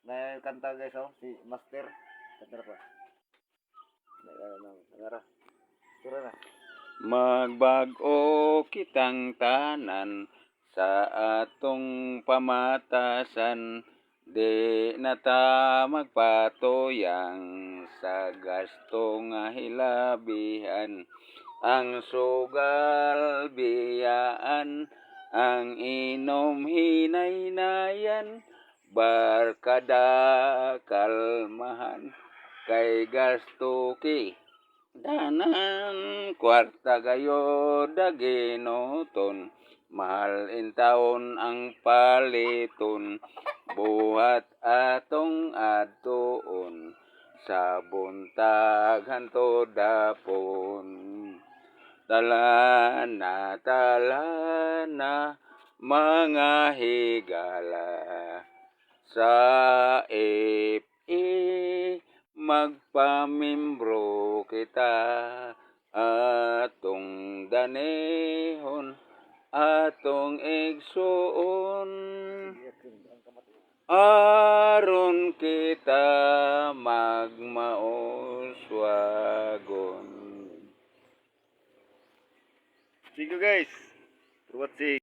na kanta guys, oh, si Master. Kanta pa. Nara. Tura na. Magbag-o kitang tanan sa atong pamatasan, di na ta magpatuyang sa gasto nga hilabihan. Ang sugal biyaan, ang inom hinaynayan, barkada kalmahan, kay gasto ki danan kwarta gayod ginuton, mahal in taon ang paliton, buhat atong adtuon sa buntag hantod dapon. Talana mga higala sa magpamimbro kita, atong danehon, atong igsuon, aron kita magmauswagon. Thank you guys for watching.